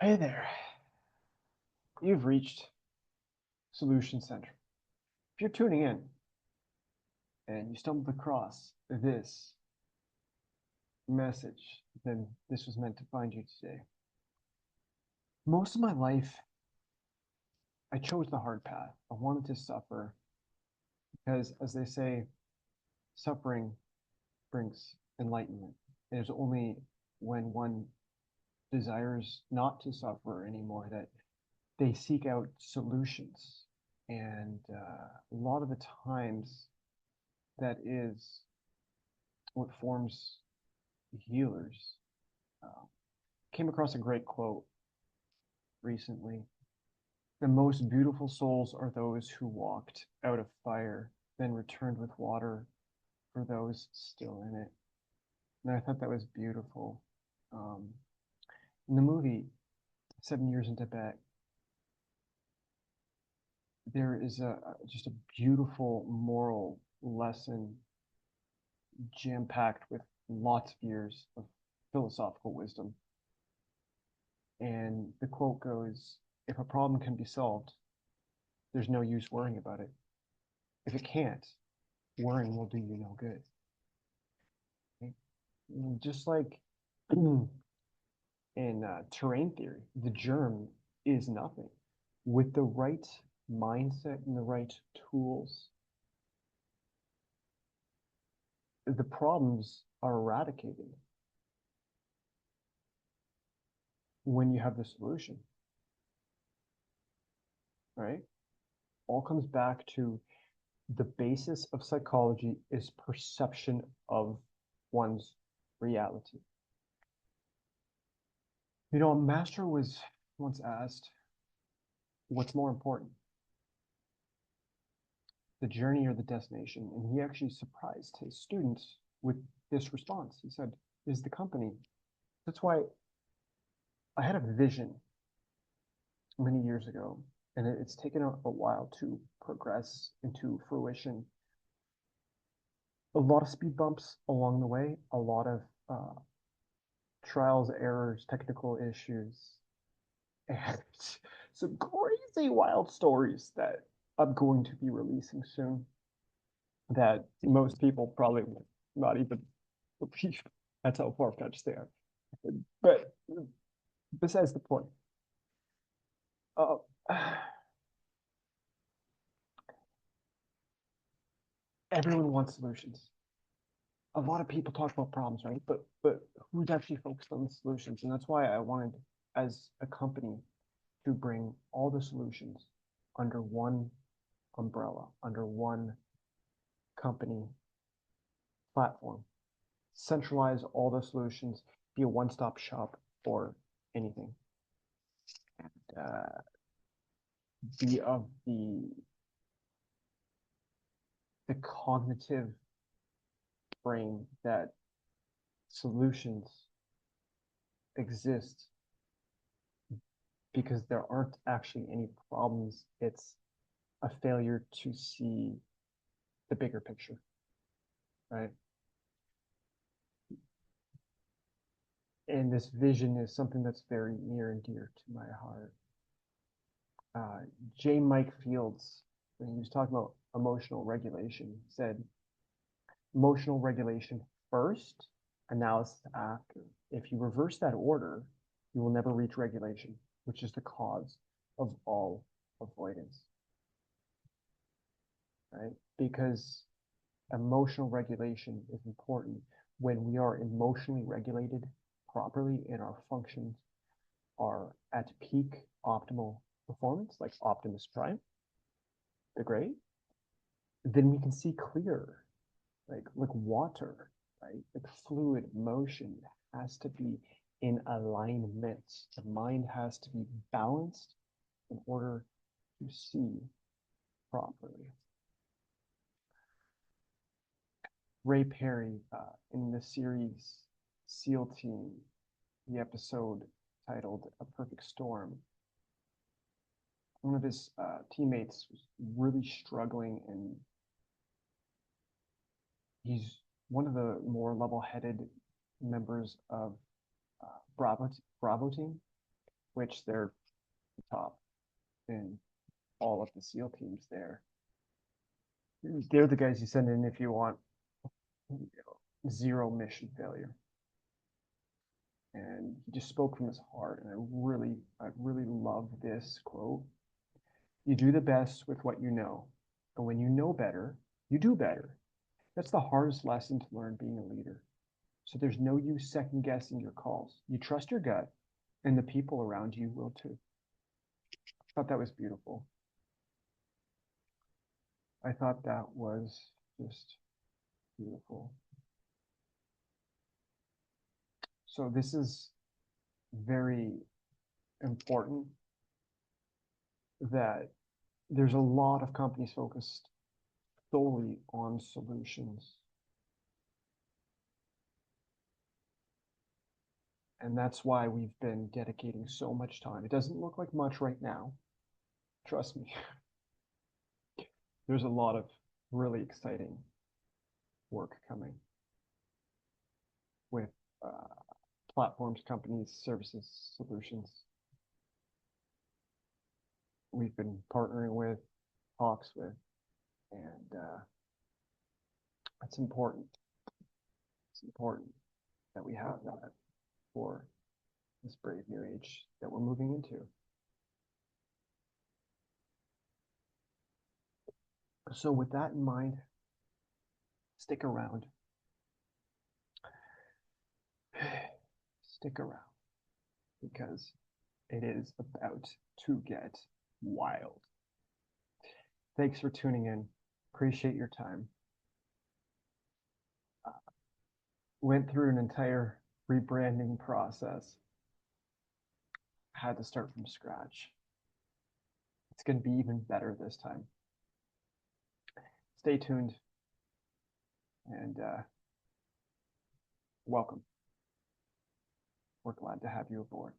Hey there, you've reached Solution Center. If you're tuning in and you stumbled across this message, then this was meant to find you today. Most of my life, I chose the hard path. I wanted to suffer because, as they say, suffering brings enlightenment. It is only when one desires not to suffer anymore that they seek out solutions. And a lot of the times, that is what forms healers. Uh, Came across a great quote recently. The most beautiful souls are those who walked out of fire, then returned with water for those still in it. And I thought that was beautiful. Um, in the movie 7 Years in Tibet, there is just a beautiful moral lesson jam-packed with lots of years of philosophical wisdom. And the quote goes, if a problem can be solved, there's no use worrying about it. If it can't, worrying will do you no good. Okay? Just like in terrain theory, the germ is nothing. With the right mindset and the right tools, the problems are eradicated when you have the solution, right? All comes back to the basis of psychology is perception of one's reality. You know, a master was once asked, what's more important, the journey or the destination? And he actually surprised his students with this response. He said, is the company. That's why I had a vision many years ago, and it's taken a while to progress into fruition. A lot of speed bumps along the way, a lot of trials, errors, technical issues, and some crazy wild stories that I'm going to be releasing soon that most people probably will not even believe. That's how far-fetched they are. But besides the point, uh, everyone wants solutions. A lot of people talk about problems, right? But who's actually focused on the solutions? And that's why I wanted, as a company, to bring all the solutions under one umbrella, under one company platform, centralize all the solutions, be a one-stop shop for anything, uh, be of the cognitive brain that solutions exist because there aren't actually any problems. It's a failure to see the bigger picture, right? And this vision is something that's very near and dear to my heart. uh, J. Mike Fields, when he was talking about emotional regulation, said emotional regulation first, analysis after. If you reverse that order, you will never reach regulation, which is the cause of all avoidance, right? Because emotional regulation is important. When we are emotionally regulated properly and our functions are at peak optimal performance, like Optimus Prime, the Great, then we can see clearer, like water, right? Like fluid motion has to be in alignment. The mind has to be balanced in order to see properly. Ray Perry, in the series SEAL Team, the episode titled A Perfect Storm, one of his teammates was really struggling, and he's one of the more level-headed members of Bravo team, which they're the top in all of the SEAL teams there. They're the guys you send in if you want zero mission failure. And he just spoke from his heart. And I really love this quote. You do the best with what you know. And when you know better, you do better. That's the hardest lesson to learn being a leader. So there's no use second guessing your calls. You trust your gut, and the people around you will too. I thought that was beautiful. I thought that was just beautiful. So this is very important that there's a lot of companies focused solely on solutions. And that's why we've been dedicating so much time. It doesn't look like much right now. Trust me. There's a lot of really exciting work coming with platforms, companies, services, solutions. We've been partnering with, talks with, and it's important. It's important that we have that for this brave new age that we're moving into. So with that in mind, stick around. Stick around because it is about to get wild. Thanks for tuning in. Appreciate your time. Went through an entire rebranding process. Had to start from scratch. It's going to be even better this time. Stay tuned and welcome. We're glad to have you aboard.